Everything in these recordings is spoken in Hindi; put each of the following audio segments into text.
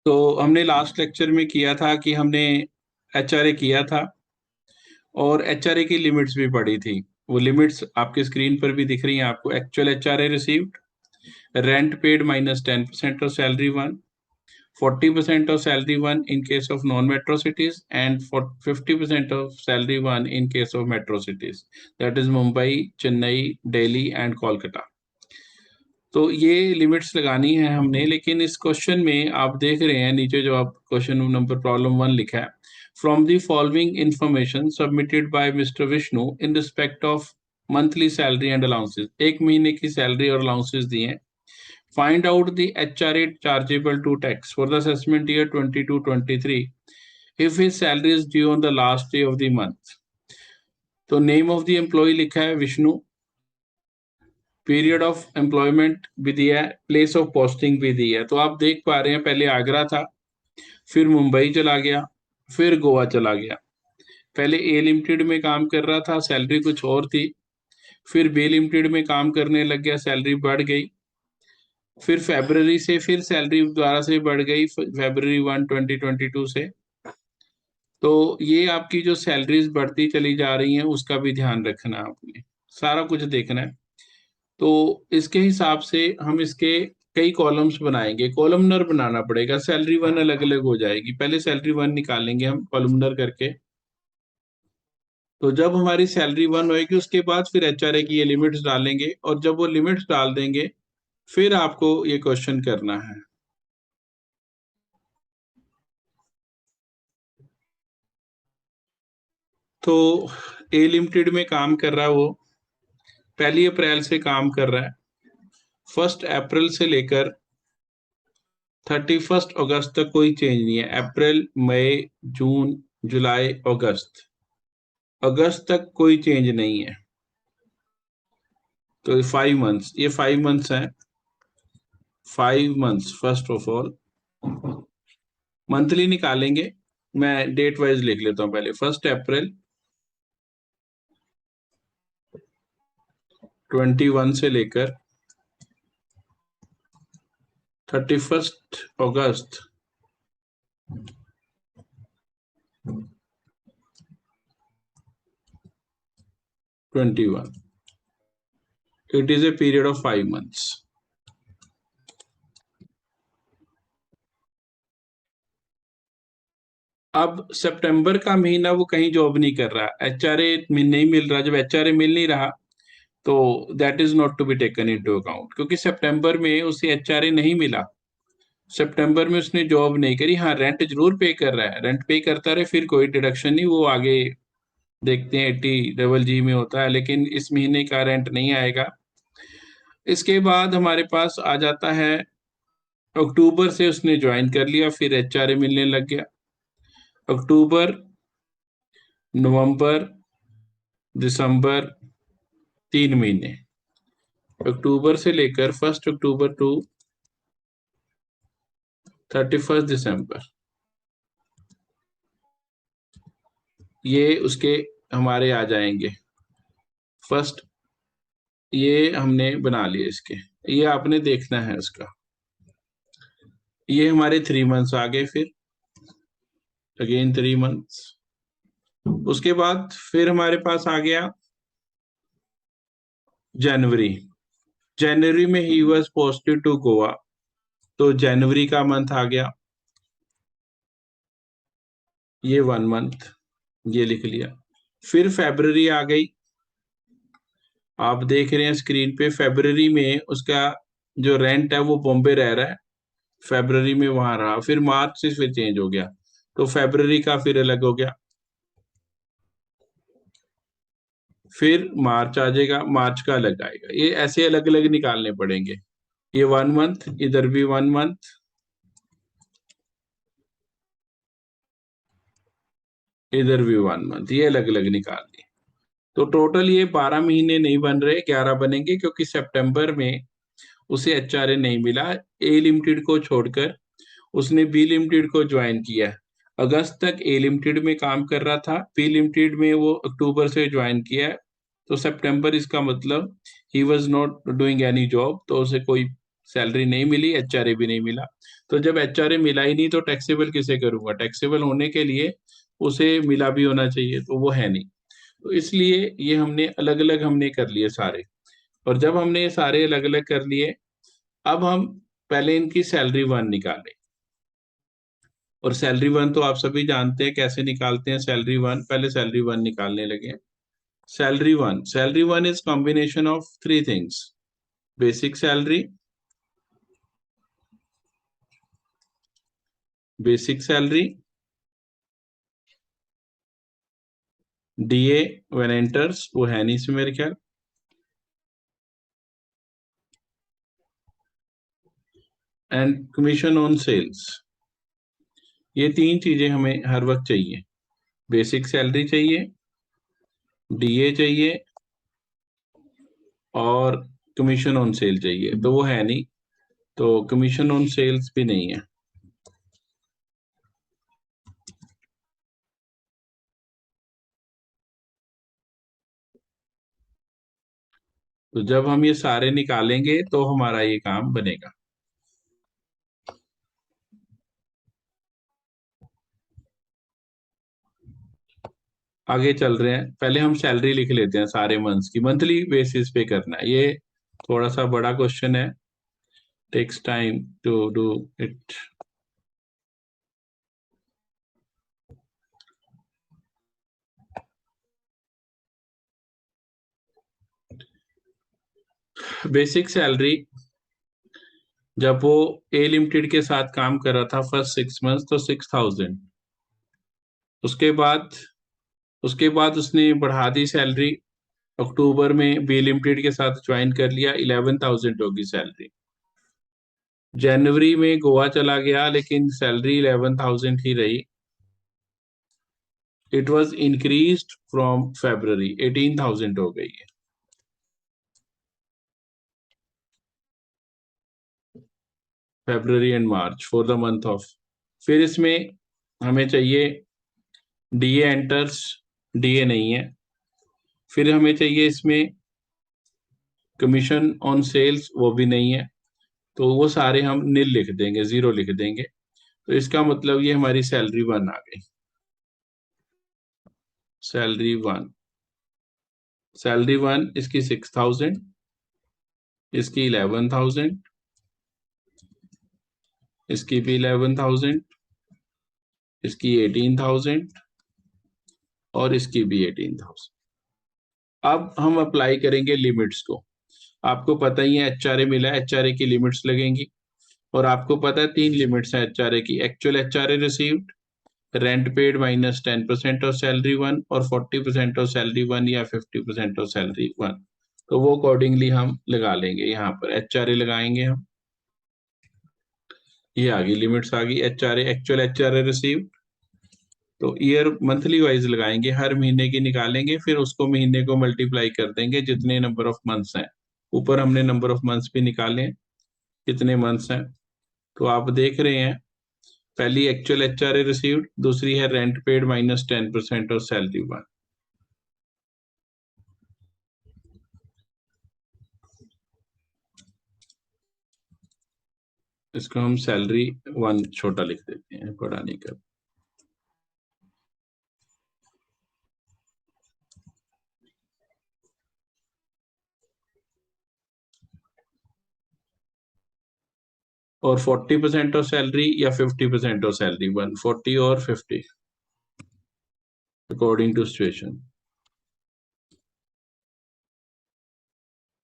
तो हमने लास्ट लेक्चर में किया था कि हमने एचआरए किया था और एचआरए की लिमिट्स भी पढ़ी थी। वो लिमिट्स आपके स्क्रीन पर भी दिख रही हैं आपको। Actual HRA received, rent paid minus 10% of salary one, 40% of salary one in case of non-metro cities, and for 50% of salary one in case of metro cities, that is Mumbai, Chennai, Delhi and Kolkata। तो ये लिमिट्स लगानी है हमने, लेकिन इस क्वेश्चन में आप देख रहे हैं नीचे जो आप क्वेश्चन नंबर प्रॉब्लम 1 लिखा है, from the following information submitted by mister Vishnu in respect of monthly salary and allowances, एक महीने की सैलरी और अलाउंसेस दिए हैं। Find out the HRA chargeable to tax for the assessment year 22-23 if his salary is due on the last day of the month। तो नेम ऑफ द एम्प्लॉय लिखा है विष्णु, पीरियड ऑफ एम्प्लॉयमेंट भी दिया है, प्लेस ऑफ पोस्टिंग भी दी है। तो आप देख पा रहे हैं पहले आगरा था, फिर मुंबई चला गया, फिर गोवा चला गया। पहले ए लिमिटेड में काम कर रहा था, सैलरी कुछ और थी, फिर बी लिमिटेड में काम करने लग गया, सैलरी बढ़ गई, फिर फरवरी से फिर सैलरी दोबारा से बढ़ गई, फरवरी 1 2022 से। तो ये आपकी जो सैलरीज बढ़ती चली जा रही हैं उसका भी ध्यान रखना है आपने, सारा कुछ देखना है। तो इसके हिसाब से हम इसके कई कॉलम्स बनाएंगे, कॉलमनर बनाना पड़ेगा, सैलरी वन अलग अलग हो जाएगी। पहले सैलरी वन निकालेंगे हम कॉलमनर करके। तो जब हमारी सैलरी वन होएगी उसके बाद फिर एचआरए की ये लिमिट्स डालेंगे, और जब वो लिमिट्स डाल देंगे फिर आपको ये क्वेश्चन करना है। तो ए लिमिटेड में काम कर रहा है वो, 1 अप्रैल से काम कर रहा है। 1 अप्रैल से लेकर 31 अगस्त तक कोई चेंज नहीं है। अप्रैल, मई, जून, जुलाई, अगस्त, अगस्त तक कोई चेंज नहीं है। तो 5 मंथ्स, ये 5 मंथ्स हैं, 5 months. First of all monthly निकालेंगे, मैं डेट वाइज लिख लेता हूं पहले। 1 अप्रैल 21 से लेकर 31 अगस्त 21, it is a period of 5 months. अब सितंबर का महीना वो कहीं जॉब नहीं कर रहा, एचआरए में नहीं मिल रहा। जब एचआरए मिल नहीं रहा तो that is not to be taken into account, क्योंकि सितंबर में उसे एचआरए नहीं मिला, सितंबर में उसने जॉब नहीं करी। हाँ, रेंट जरूर पे कर रहा है, रेंट पे करता रहे, फिर कोई डिडक्शन नहीं, वो आगे देखते हैं 80 जी में होता है, लेकिन इस महीने का रेंट नहीं आएगा। इसके बाद हमारे पास आ जाता है अक्टूबर से उसने ज्वाइन कर लिया, फिर एचआरए मिलने लग गया। अक्टूबर, नवंबर, दिसंबर, 3 महीने, अक्टूबर से लेकर 1 अक्टूबर टू 31 दिसंबर, ये उसके हमारे आ जाएंगे। फर्स्ट ये हमने बना लिए इसके, ये आपने देखना है उसका। ये हमारे 3 मंथ्स आ गए, फिर अगेन 3 मंथ्स। उसके बाद फिर हमारे पास आ गया जनवरी। जनवरी में ही वॉज पोस्टेड टू गोवा, तो जनवरी का मंथ आ गया, ये 1 मंथ, ये लिख लिया। फिर फरवरी आ गई, आप देख रहे हैं स्क्रीन पे, फरवरी में उसका जो रेंट है वो बॉम्बे रह रहा है, फरवरी में वहां रहा। फिर मार्च से फिर चेंज हो गया, तो फरवरी का फिर अलग हो गया, फिर मार्च आ जाएगा, मार्च का अलग आएगा। ये ऐसे अलग अलग निकालने पड़ेंगे। ये 1 मंथ, इधर भी 1 मंथ, इधर भी 1 मंथ, ये अलग अलग निकाल लिए। तो टोटल ये 12 महीने नहीं बन रहे, 11 बनेंगे, क्योंकि सितंबर में उसे एचआरए नहीं मिला, ए लिमिटेड को छोड़कर उसने बी लिमिटेड को ज्वाइन किया। अगस्त तक ए लिमिटेड में काम कर रहा था, बी लिमिटेड में वो अक्टूबर से ज्वाइन किया। तो सितंबर, इसका मतलब he was not doing any job, तो उसे कोई सैलरी नहीं मिली, एचआरए भी नहीं मिला। तो जब एचआरए मिला ही नहीं तो टैक्सेबल किसे करूंगा? टैक्सेबल होने के लिए उसे मिला भी होना चाहिए, तो वो है नहीं। तो इसलिए ये हमने अलग अलग हमने कर लिए सारे। और जब हमने ये सारे अलग अलग कर लिए, अब हम पहले इनकी सैलरी वन निकालें। और सैलरी वन तो आप सभी जानते हैं कैसे निकालते हैं सैलरी वन। पहले सैलरी वन निकालने लगे। Salary one is combination of three things: basic salary, basic salary, DA when enters, वो है नहीं इसमें मेरे ख्याल, एंड कमीशन ऑन सेल्स। ये तीन चीजें हमें हर वक्त चाहिए। बेसिक सैलरी चाहिए, डीए चाहिए, और कमीशन ऑन सेल चाहिए। तो वो है नहीं, तो कमीशन ऑन सेल्स भी नहीं है। तो जब हम ये सारे निकालेंगे तो हमारा ये काम बनेगा। आगे चल रहे हैं। पहले हम सैलरी लिख लेते हैं सारे मंथ्स की, मंथली बेसिस पे करना है। ये थोड़ा सा बड़ा क्वेश्चन है, takes time to do it. Basic salary, जब वो ए लिमिटेड के साथ काम कर रहा था फर्स्ट 6 मंथ्स, तो 6,000। उसके बाद उसके बाद उसने बढ़ा दी सैलरी। अक्टूबर में बी लिमिटेड के साथ ज्वाइन कर लिया, 11,000 होगी सैलरी। जनवरी में गोवा चला गया, लेकिन सैलरी 11,000 ही रही। It was increase from February, 18,000 हो गई है। February and March for the month of. फिर इसमें हमें चाहिए डीए एंटर्स, डीए नहीं है। फिर हमें चाहिए इसमें कमीशन ऑन सेल्स, वो भी नहीं है। तो वो सारे हम नील लिख देंगे, जीरो लिख देंगे। तो इसका मतलब ये हमारी सैलरी वन आ गई। सैलरी वन, सैलरी वन इसकी 6,000, इसकी 11,000, इसकी भी 11,000, इसकी 18,000, और इसकी भी 18,000। अब हम अप्लाई करेंगे लिमिट्स को। आपको पता ही है एचआरए मिला है, एचआरए की लिमिट्स लगेंगी। और आपको पता है तीन लिमिट्स हैं एचआरए की: actual HRA received, rent paid minus 10% of salary one, और 40% ऑफ सैलरी वन या 50% ऑफ सैलरी वन। तो वो अकॉर्डिंगली हम लगा लेंगे। यहाँ पर एचआरए लगाएंगे हम। ये आ गई, लिमिट्स आ गई। एचआरए, एक्चुअल एचआरए रिसीव्ड, तो ईयर मंथली वाइज लगाएंगे, हर महीने की निकालेंगे, फिर उसको महीने को मल्टीप्लाई कर देंगे जितने नंबर ऑफ मंथ्स हैं। ऊपर हमने नंबर ऑफ मंथ्स भी निकाले हैं, कितने मंथ्स हैं। तो आप देख रहे हैं, पहली एक्चुअल एचआरए रिसीव्ड, दूसरी है rent paid minus 10% of salary one. इसको हम सैलरी वन छोटा लिख देते हैं, बड़ा नहीं कर। और 40% ऑफ सैलरी या 50% ऑफ सैलरी वन, 40 और 50 अकॉर्डिंग टू सिचुएशन।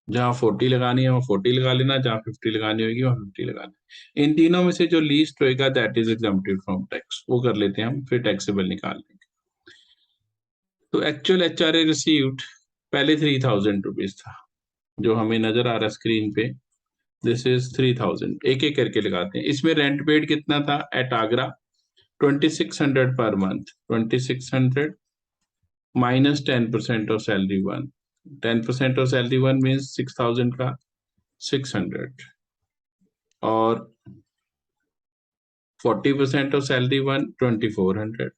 जहाँ 40 लगानी है वहाँ 40 लगा लेना, जहाँ 50 लगानी होगी वहाँ 50 लगा लेना। इन तीनों में से जो लीस्ट होएगा that is exempted from tax, वो कर लेते हैं हम, फिर टैक्सेबल निकाल लेंगे। तो actual H R A received पहले 3,000 रुपीज था, जो हमें नजर आ रहा है स्क्रीन पे। This is 3,000। एक एक करके लगाते हैं। इसमें रेंट पेड कितना था eight Agra? 2,600 per month. 2,600 minus 10% of salary one. 10% of salary one means 6,000 का 600, और 40% ऑफ सैलरी वन 2,400।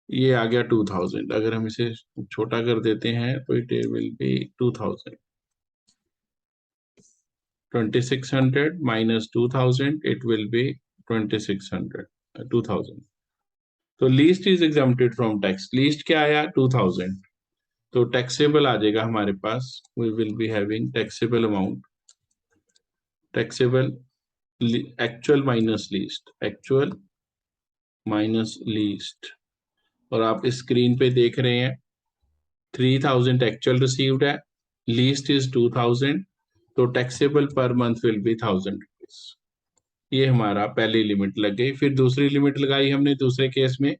ये आ गया 2,000। अगर हम इसे छोटा कर देते हैं तो it will be 2,000। 2600 minus 2000, it will be 2600, 2000. तो least is exempted from tax. Least क्या आया? 2000। तो टैक्सेबल आ जाएगा हमारे पास, we will be having taxable amount, taxable actual minus least, actual minus least. और आप स्क्रीन पे देख रहे हैं 3000 एक्चुअल रिसीव्ड है, लीस्ट इज 2000, तो taxable per month will be 1000 rupees. ये हमारा पहली लिमिट लग गई। फिर दूसरी लिमिट लगाई हमने दूसरे केस में,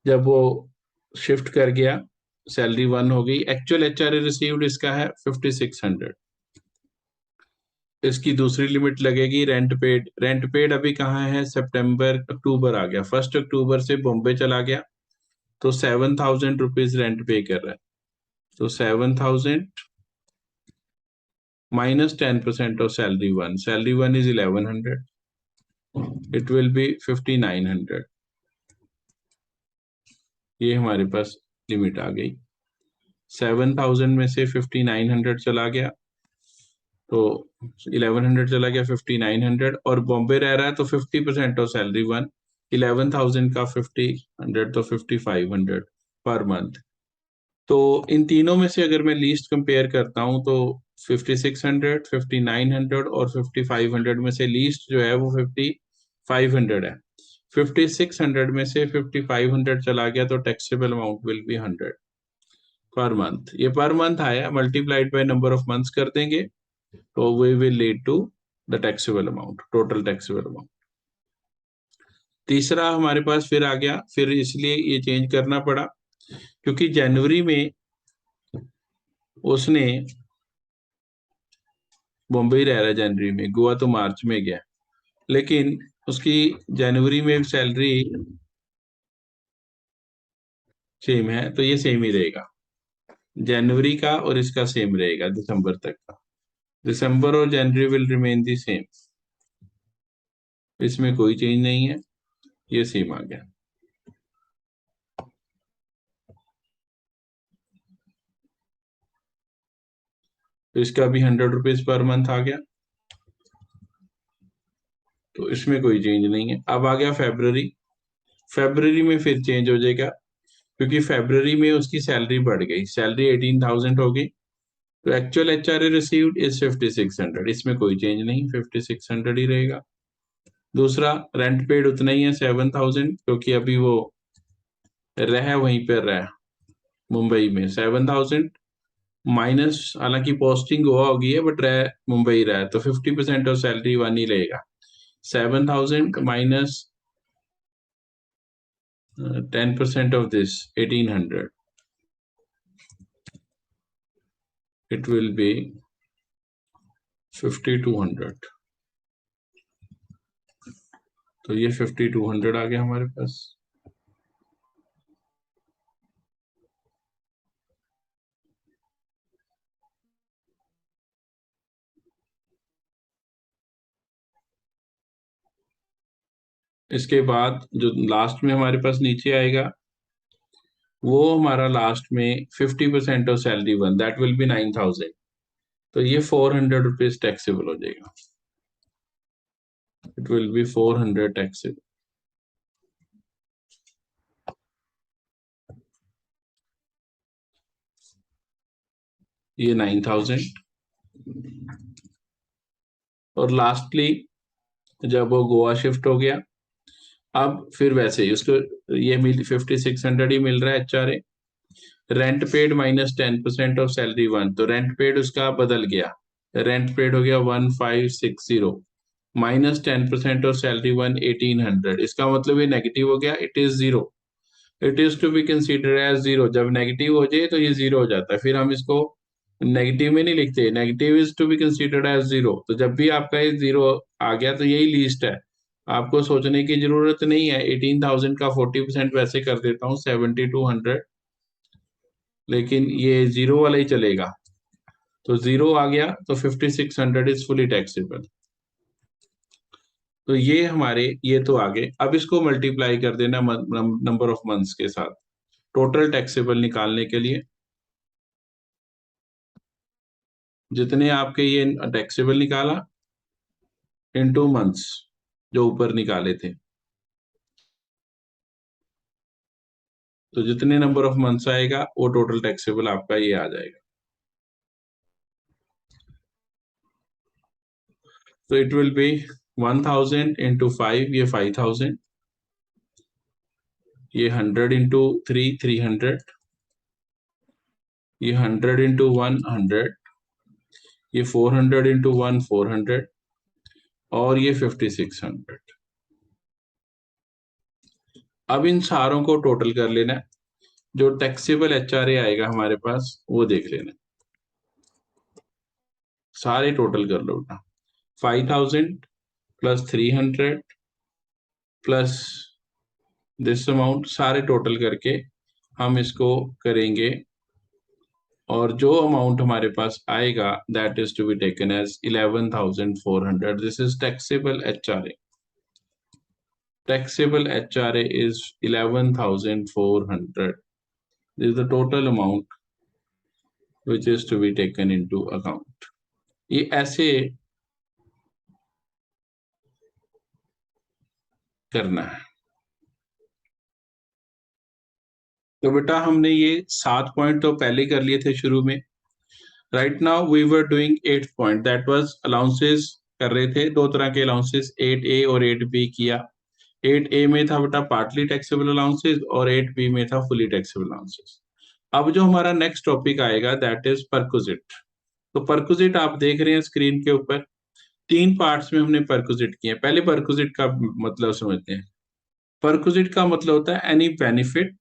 जब वो शिफ्ट कर गया, सैलरी 1 हो गई, एक्चुअल एचआरए रिसीव्ड इसका है 5600। इसकी दूसरी लिमिट लगेगी रेंट पेड। रेंट पेड अभी कहाँ है? सितंबर अक्टूबर आ गया, 1 अक्टूबर से बॉम्बे चला गया, तो 7000 रुपीज रेंट पे कर रहा है। तो 7000 minus 10% of salary 1. Salary 1 is 1100. It will be 5900. ये हमारे पास लिमिट आ गई। 7000 में से 5900 चला गया, तो 1100 चला गया, 5900, और बॉम्बे रह रहा है तो 50% ऑफ सैलरी 1, 11000 का 50 तो 5500 पर मंथ। तो इन तीनों में से अगर मैं लीस्ट कंपेयर करता हूं तो 5600, 5900 और 5500 में से लीस्ट जो है वो 5500 है। 5600 में से 5500 चला गया तो taxable amount will be 100 per month. ये पर मंथ आया, multiplied by number of months कर देंगे, तो we will lead to the taxable amount, total taxable amount. तीसरा हमारे पास फिर आ गया, फिर इसलिए ये चेंज करना पड़ा क्योंकि जनवरी में उसने, बॉम्बे ही रह रहा है जनवरी में, गोवा तो मार्च में गया, लेकिन उसकी जनवरी में सैलरी सेम है, तो ये सेम ही रहेगा, जनवरी का और इसका सेम रहेगा दिसंबर तक का। दिसंबर और जनवरी विल रिमेन दी सेम, इसमें कोई चेंज नहीं है, ये सेम आ गया। तो इसका भी 100 रुपीज पर मंथ आ गया, तो इसमें कोई चेंज नहीं है। अब आ गया फेब्रवरी। फेब्रवरी में फिर चेंज हो जाएगा क्योंकि फेब्रवरी में उसकी सैलरी बढ़ गई, सैलरी 18000 हो गई, तो एक्चुअल एचआरए रिसीव्ड इज 5600, इसमें कोई चेंज नहीं, 5600 ही रहेगा। दूसरा रेंट पेड उतना ही है 7000, क्योंकि अभी वो रह वहीं पर रहा मुंबई में। 7000 माइनस, हालांकि पोस्टिंग गोवा होगी है बट रह मुंबई रहा है, तो 50% ऑफ सैलरी 1 ही रहेगा। 7000 minus 10% of this 1800, it will be 5200। तो ये 5200 आ गया हमारे पास। इसके बाद जो लास्ट में हमारे पास नीचे आएगा वो हमारा लास्ट में 50% of salary 1, that will be 9000, तो ये 400 रुपीज टैक्सेबल हो जाएगा, इट विल बी 400 टैक्सेबल। ये 9000। और लास्टली जब वो गोवा शिफ्ट हो गया, अब फिर वैसे ही उसको ये 5600 ही मिल रहा है HRA. Rent paid minus 10% of salary 1, तो रेंट पेड उसका बदल गया, रेंट पेड हो गया 1560 माइनस 10% ऑफ सैलरी 1 1800, इसका मतलब ये नेगेटिव हो गया, it is zero, it is to be consider as zero. जब नेगेटिव हो जाए तो ये जीरो हो जाता है, फिर हम इसको नेगेटिव में नहीं लिखते, negative is to be considered as zero. तो जब भी आपका ये जीरो आ गया तो यही लीस्ट है, आपको सोचने की जरूरत नहीं है। 18000 का 40% वैसे कर देता हूँ 7200, लेकिन ये जीरो वाला ही चलेगा, तो जीरो आ गया तो 5600 इज फुली टैक्सेबल। तो ये हमारे ये तो आगे, अब इसको मल्टीप्लाई कर देना नंबर ऑफ मंथ्स के साथ टोटल टैक्सेबल निकालने के लिए। जितने आपके ये टैक्सेबल निकाला इनटू मंथ्स जो ऊपर निकाले थे, तो जितने नंबर ऑफ मंथ्स आएगा वो टोटल टैक्सेबल आपका ये आ जाएगा। तो इट विल बी 1000 इंटू 5, ये 5000, ये 100 इंटू 3, 300, ये 100 इंटू 1, 100, ये 400 इंटू 1, 400, और ये 5600। अब इन सारों को टोटल कर लेना है, जो टैक्सेबल एचआरए आएगा हमारे पास वो देख लेना, सारे टोटल कर लो बेटा। 5000 प्लस 300 प्लस दिस अमाउंट, सारे टोटल करके हम इसको करेंगे, और जो अमाउंट हमारे पास आएगा that is to be taken as 11,400। This is taxable HRA. Taxable HRA is 11,400. This is the total amount which is to be taken into account. ये ऐसे करना है। तो बेटा हमने ये 7 पॉइंट तो पहले ही कर लिए थे शुरू में। Right now we were doing 8 point, that was allowances कर रहे थे, दो तरह के अलाउंसेस, 8A और 8B किया। 8A में था बेटा पार्टली टैक्सेबल अलाउंसेस और 8B में था फुली टैक्सेबल अलाउंसेस। अब जो हमारा नेक्स्ट टॉपिक आएगा दैट इज परक्विजिट। तो परक्विजिट आप देख रहे हैं स्क्रीन के ऊपर, 3 पार्ट्स में हमने परक्विजिट किए। पहले परक्विजिट का मतलब समझते हैं। परक्विजिट का मतलब होता है एनी बेनिफिट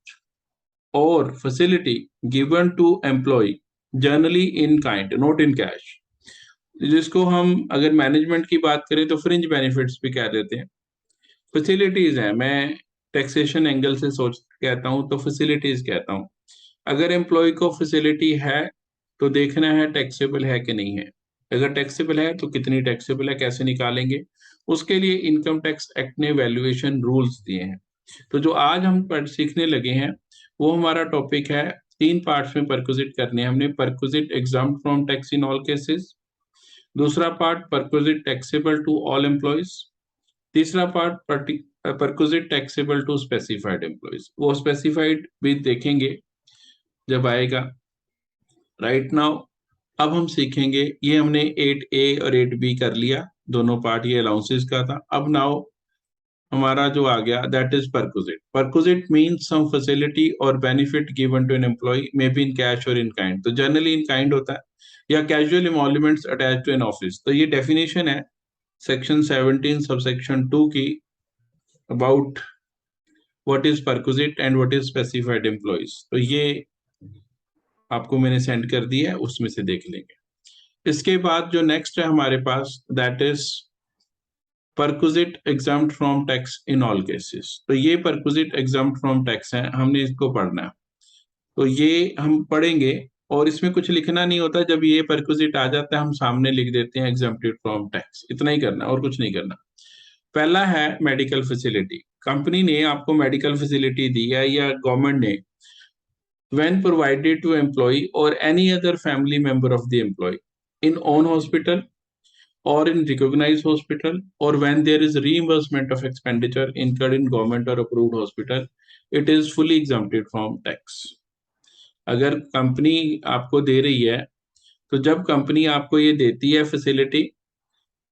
और facility given to employee generally in kind not in cash, जिसको हम अगर मैनेजमेंट की बात करें तो फ्रिंज बेनिफिट्स भी कह देते हैं। फैसिलिटीज है, मैं टैक्सेशन एंगल से सोच कहता हूं तो फैसिलिटीज कहता हूं। अगर एम्प्लॉय को फैसिलिटी है तो देखना है टैक्सेबल है कि नहीं है। अगर टैक्सेबल है तो कितनी टैक्सेबल है, कैसे निकालेंगे, उसके लिए इनकम टैक्स एक्ट ने वैल्यूएशन रूल्स दिए हैं। तो जो आज हम सीखने लगे हैं वो हमारा टॉपिक है, 3 पार्ट्स में परक्विजिट करने हैं हमने। Perquisite exempt from tax in all cases, दूसरा part perquisite taxable to all employees, तीसरा part perquisite taxable to specified employees. वो स्पेसिफाइड भी देखेंगे जब आएगा। राइट नाउ अब हम सीखेंगे, ये हमने 8A और 8B कर लिया, दोनों पार्ट ये अलाउंसेस का था। अब नाउ हमारा जो आ गया that is perquisite. Perquisite means some facility और benefit given to an employee, may be in cash और इन काइंड। तो जनरली इन काइंड होता है, या casual emoluments attach to an office. तो ये डेफिनेशन है सेक्शन 17 सबसेक्शन 2 की, about what is perquisite and what is specified employees. तो ये आपको मैंने सेंड कर दिया है, उसमें से देख लेंगे। इसके बाद जो नेक्स्ट है हमारे पास that is perquisite exempt from tax in all cases. तो ये परक्विजिट एग्जम्प्ट फ्रॉम टैक्स है, हमने इसको पढ़ना है। तो ये हम पढ़ेंगे और इसमें कुछ लिखना नहीं होता, जब ये परक्विजिट आ जाता है हम सामने लिख देते हैं एग्जम्प्टेड फ्रॉम टैक्स, इतना ही करना और कुछ नहीं करना। पहला है मेडिकल फैसिलिटी। कंपनी ने आपको मेडिकल फैसिलिटी दी है या गवर्नमेंट ने, when provided to employee or any other family member of the employee in own hospital or in recognized hospital, or when there is reimbursement of expenditure incurred in government or approved hospital, it is fully exempted from tax. अगर कंपनी आपको दे रही है, तो जब कंपनी आपको ये देती है फैसिलिटी,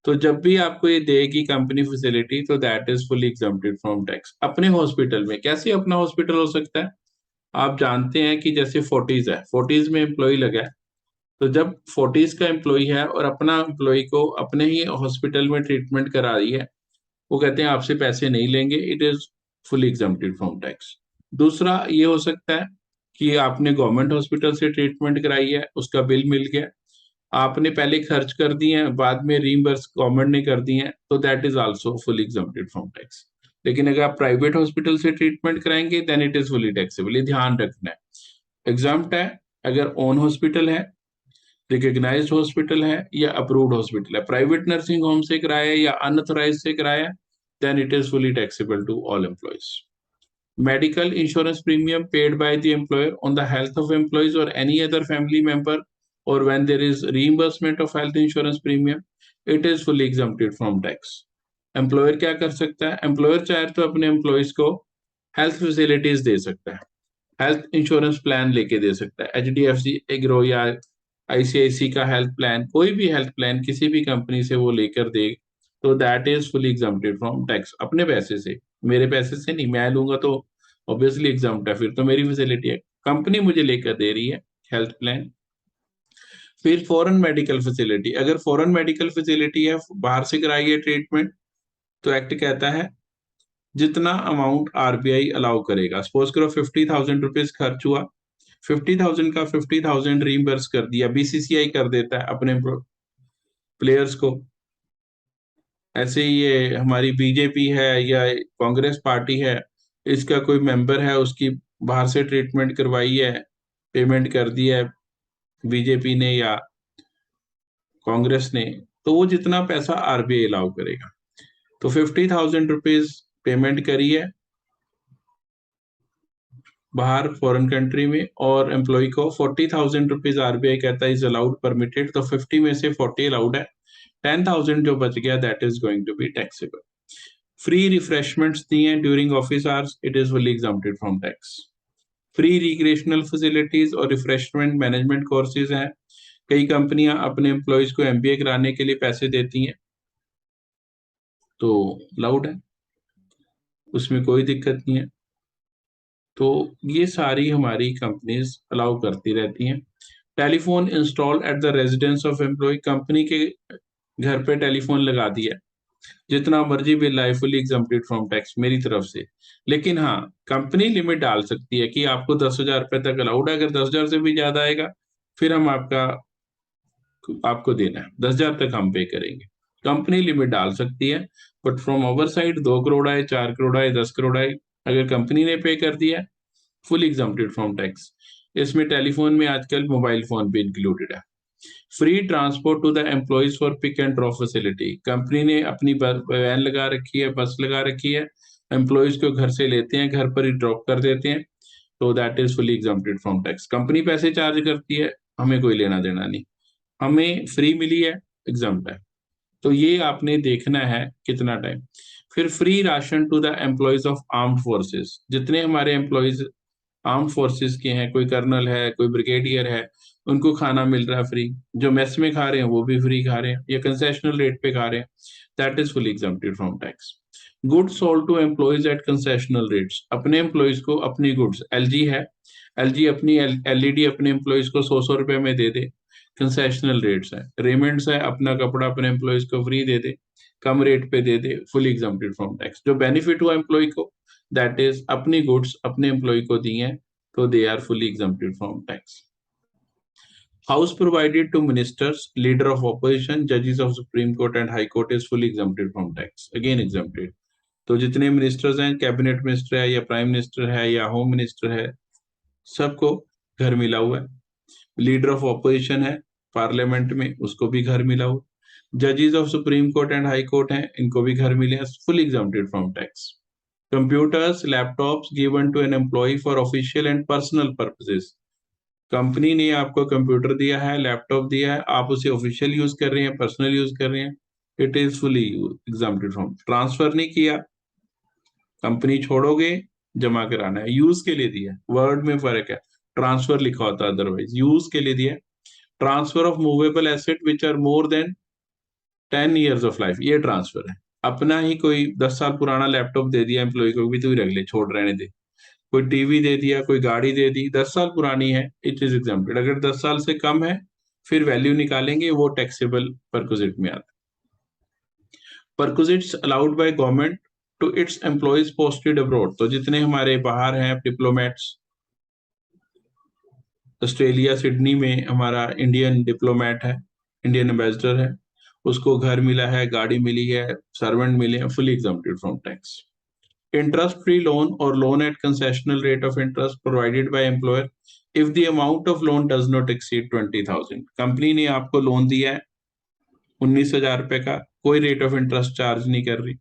तो जब भी आपको ये देगी कंपनी फैसिलिटी तो that is fully exempted from tax. अपने हॉस्पिटल में कैसे अपना हॉस्पिटल हो सकता है, आप जानते हैं कि जैसे फोर्टीज है, फोर्टीज में एम्प्लॉय लगा है, तो जब फोर्टीज का एम्प्लॉय है और अपना एम्प्लॉय को अपने ही हॉस्पिटल में ट्रीटमेंट करा रही है, वो कहते हैं आपसे पैसे नहीं लेंगे, it is fully exempted from tax. दूसरा ये हो सकता है कि आपने गवर्नमेंट हॉस्पिटल से ट्रीटमेंट कराई है, उसका बिल मिल गया, आपने पहले खर्च कर दिए हैं, बाद में रीइंबर्स गवर्नमेंट ने कर दिए हैं, तो that is also fully exempted from tax. लेकिन अगर आप प्राइवेट हॉस्पिटल से ट्रीटमेंट कराएंगे then it is fully taxable, ये ध्यान रखना है। एग्जाम्प्ट है अगर ओन हॉस्पिटल है, रिकॉग्नाइज्ड हॉस्पिटल है या अप्रूव्ड हॉस्पिटल है, प्राइवेट नर्सिंग होम से कराया या अनऑथराइज्ड से कराया, then it is fully taxable to all employees. Medical insurance premium paid by the employer on the health of employees or any other family member और when there is reimbursement of health insurance premium, it is fully exempted from tax. Employer क्या कर सकता है? एम्प्लॉयर चाहे तो अपने एम्प्लॉयज को हेल्थ फैसिलिटीज दे सकता है, हेल्थ इंश्योरेंस प्लान लेके दे सकता है, HDFC एग्रो या ICICI का हेल्थ प्लान, कोई भी हेल्थ प्लान किसी भी कंपनी से वो लेकर दे, तो that is fully exempted from tax, अपने पैसे से, मेरे पैसे से नहीं, मैं लूंगा तो ऑब्वियसली एग्जम्प्ट है, फिर तो मेरी फैसिलिटी है, कंपनी मुझे लेकर दे रही है हेल्थ प्लान। फिर फॉरेन मेडिकल फैसिलिटी, अगर फॉरेन मेडिकल फैसिलिटी है, बाहर से कराई है ट्रीटमेंट, तो एक्ट कहता है जितना अमाउंट RBI अलाउ करेगा, सपोज करो 50,000 रुपीज खर्च हुआ, 50,000 का 50,000 रीइंबर्स कर दिया, BCCI कर देता है अपने प्लेयर्स को। ऐसे ही ये हमारी बीजेपी है या कांग्रेस पार्टी है, इसका कोई मेंबर है, उसकी बाहर से ट्रीटमेंट करवाई है, पेमेंट कर दी है बीजेपी ने या कांग्रेस ने, तो वो जितना पैसा RBI अलाउ करेगा, तो 50,000 रुपीज पेमेंट करी है बाहर फॉरेन कंट्री में, और एम्प्लॉय को 40,000 रुपीज RBI कहता है इज अलाउड परमिटेड, तो 50 में से 40 अलाउड है, 10,000 जो बच गया that is going to be taxable. Free refreshments दिए during office hours, it is fully exempted from tax. Free recreational facilities और रिफ्रेशमेंट मैनेजमेंट कोर्सेज हैं, कई कंपनियां अपने एम्प्लॉयज को MBA कराने के लिए पैसे देती हैं, तो अलाउड है, उसमें कोई दिक्कत नहीं है। तो ये सारी हमारी कंपनीज अलाउ करती रहती हैं। Telephone install at the residence of employee, company के घर पे टेलीफोन लगा दिया, जितना मर्जी बिल आए, फुली एग्जम्प्टेड फ्रॉम टैक्स मेरी तरफ से। लेकिन हाँ, कंपनी लिमिट डाल सकती है कि आपको 10,000 रुपए तक अलाउड है, अगर 10,000 से भी ज्यादा आएगा फिर हम आपको देना है, 10,000 तक हम पे करेंगे, कंपनी लिमिट डाल सकती है। But from our side 2 crore आए, 4 करोड़ आए, 10 करोड़ आए, अगर कंपनी ने पे कर दिया, फुल एग्जम्प्टेड फ्रॉम टैक्स। इसमें टेलीफोन में आजकल मोबाइल फोन भी इंक्लूडेड है। Free transport to the employees for pick and drop facility, company ने अपनी वैन लगा रखी है, बस लगा रखी है, एम्प्लॉयज को घर से लेते हैं, घर पर ही ड्रॉप कर देते हैं, तो that is fully exempted from tax. Company पैसे चार्ज करती है, हमें कोई लेना देना नहीं, हमें फ्री मिली है, एग्जम्प्ट है। तो ये आपने देखना है कितना टाइम। फिर free ration to the employees of armed forces, जितने हमारे एम्प्लॉयज आर्म फोर्सेस के हैं, कोई कर्नल है, कोई ब्रिगेडियर है, उनको खाना मिल रहा है फ्री, जो मेस में खा रहे हैं वो भी फ्री खा रहे हैं या कंसेशनल रेट पे खा रहे हैं, that is fully exempted from tax. Goods sold to employees at concessional rates, अपने एम्प्लॉयज को अपनी गुड्स, LG है, LG अपनी LED अपने एम्प्लॉयज को 100 रुपए में दे दे, कंसेशनल रेट्स है। रेमेंड्स है, अपना कपड़ा अपने एम्प्लॉयज को फ्री दे दे, कम रेट पे दे दे, फुली एग्जम्प्टेड फ्रॉम टैक्स। जो बेनिफिट हुआ एम्प्लॉय को, दैट इज अपनी गुड्स अपने एम्प्लॉय को दी हैं, तो they are fully exempted from tax. House provided to ministers, leader of opposition, जजेस of supreme court and high Court is fully exempted from tax, again exempted. तो जितने मिनिस्टर्स हैं, कैबिनेट मिनिस्टर है या प्राइम मिनिस्टर है या होम मिनिस्टर है, सबको घर मिला हुआ है। लीडर ऑफ ऑपोजिशन है पार्लियामेंट में, उसको भी घर मिला हुआ, जजेस of supreme court and high court हैं, इनको भी घर मिले हैं, fully exempted from tax. Computers, laptops given to an employee for official and personal purposes, company ने आपको कंप्यूटर दिया है, लैपटॉप दिया है, आप उसे ऑफिशियल यूज कर रहे हैं, पर्सनल यूज कर रहे हैं, it is fully exempted from. Transfer नहीं किया, कंपनी छोड़ोगे, जमा कराना है, यूज के लिए दिया, वर्ड में फर्क है, ट्रांसफर लिखा होता है अदरवाइज, यूज के लिए दिया। Transfer of movable asset which are more than 10 years of life, ये ट्रांसफर है। अपना ही कोई 10 साल पुराना लैपटॉप दे दिया एम्प्लॉय को, भी तू ही रख ले, छोड़ रहने दे, कोई टीवी दे दिया, कोई गाड़ी दे दी, 10 साल पुरानी है, इट इज एग्जम्प्टेड। अगर 10 साल से कम है, फिर वैल्यू निकालेंगे, वो टैक्सेबल परक्विजिट में आता है। Perquisites allowed by government to its employees posted abroad, तो जितने हमारे बाहर हैं डिप्लोमेट्स, ऑस्ट्रेलिया सिडनी में हमारा इंडियन डिप्लोमेट है, इंडियन एम्बेसडर है, उसको घर मिला है, गाड़ी मिली है, सर्वेंट मिले हैं, fully exempted from tax. Interest free loan और loan at concessional rate of interest provided by employer if the amount of loan does not exceed 20,000, company ने आपको लोन दिया है 19,000 रुपए का, कोई रेट ऑफ इंटरेस्ट चार्ज नहीं कर रही,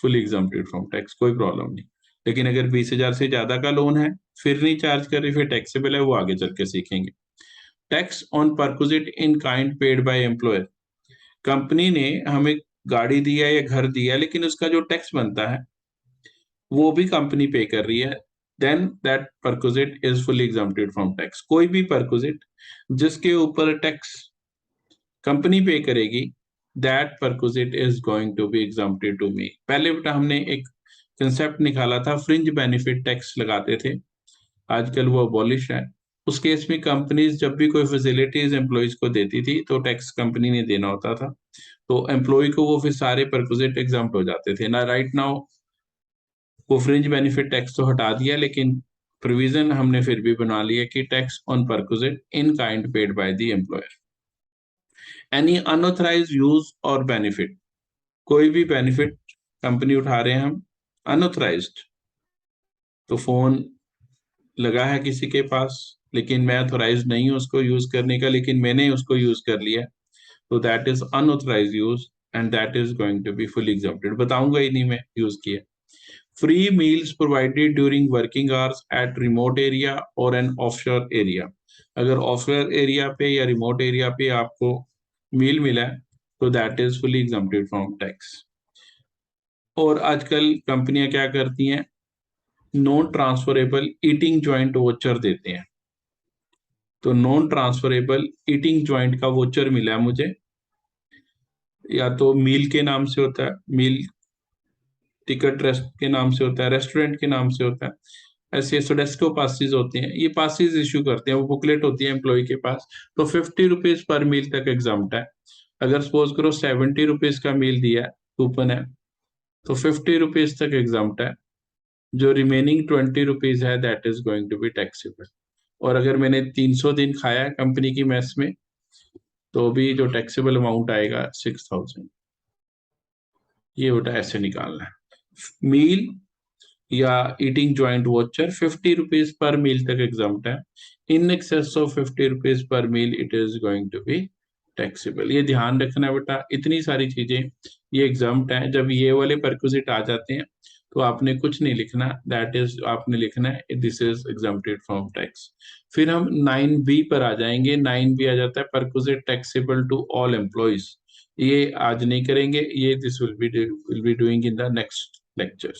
फुली एग्जम्प्टेड फ्रॉम टैक्स, कोई प्रॉब्लम नहीं। लेकिन अगर 20,000 से ज्यादा का लोन है, फिर नहीं चार्ज कर रही, फिर टैक्सेबल है, वो आगे चल के सीखेंगे। Tax on perquisite in kind paid by employer. Company ने हमें गाड़ी दिया या घर दिया, लेकिन उसका जो टैक्स बनता है वो भी कंपनी पे कर रही है, then that perquisite is fully exempted from tax. कोई भी परक्विजिट जिसके ऊपर टैक्स कंपनी पे करेगी, that perquisite is going to be exempted to me. पहले बेटा हमने एक कंसेप्ट निकाला था, फ्रिंज बेनिफिट टैक्स लगाते थे, आजकल वो अबॉलिश है। उस केस में कंपनीज जब भी कोई फैसिलिटीज एम्प्लॉयज को देती थी तो टैक्स कंपनी ने देना होता था, तो एम्प्लॉय को वो फिर सारे परक्विजिट एग्जाम्प्ट हो जाते थे ना। राइट नाउ वो फ्रिंज बेनिफिट टैक्स तो हटा दिया, लेकिन प्रोविजन हमने फिर भी बना लिया कि tax on perquisite in kind paid by the employer. Any unauthorised use और बेनिफिट, कोई भी बेनिफिट कंपनी उठा रहे हैं हम अनऑथराइज्ड, तो फोन लगा है किसी के पास लेकिन मैं ऑथोराइज नहीं हूं उसको यूज करने का, लेकिन मैंने उसको यूज कर लिया, तो that is unauthorise use and that is going to be fully exempted. बताऊंगा ही नहीं मैं यूज किया। Free meals provided during working hours at remote area और एन ऑफशोर एरिया। अगर ऑफशोर एरिया पे या रिमोट एरिया पे आपको मील मिला है तो that is fully exempted from tax. और आजकल कंपनियां क्या करती हैं, non transferable eating joint voucher देते हैं। तो नॉन ट्रांसफरेबल ईटिंग जॉइंट का वोचर मिला है मुझे, या तो मील के नाम से होता है, मील टिकट रेस्ट के नाम से होता है, रेस्टोरेंट के नाम से होता है, ऐसे सोडेस्को पासिस होते हैं, ये पासिस इश्यू करते हैं, वो बुकलेट होती है एम्प्लॉय के पास। तो 50 रुपीज पर मील तक एग्जाम्प्ट है। अगर सपोज करो 70 रुपीज का मील दिया है, कूपन है, तो 50 रुपीज तक एग्जाम्प्ट है। जो रिमेनिंग 20 रुपीज है that is going to be taxable. और अगर मैंने 300 दिन खाया है कंपनी की मेस में, तो भी जो टैक्सेबल अमाउंट आएगा 6000। ये बेटा ऐसे निकालना है। मील या eating joint voucher 50 rupees per मील तक एग्जाम्प्ट है। In excess of 50 rupees per meal it is going to be taxable. ये ध्यान रखना है बेटा, इतनी सारी चीजें ये एग्जाम्प्ट है। जब ये वाले परक्विजिट आ जाते हैं तो आपने कुछ नहीं लिखना, दैट इज आपने लिखना है this is exempted from tax. फिर हम 9B पर आ जाएंगे। 9B आ जाता है perquisite taxable to all employees. ये आज नहीं करेंगे, ये this will be doing in the next lecture.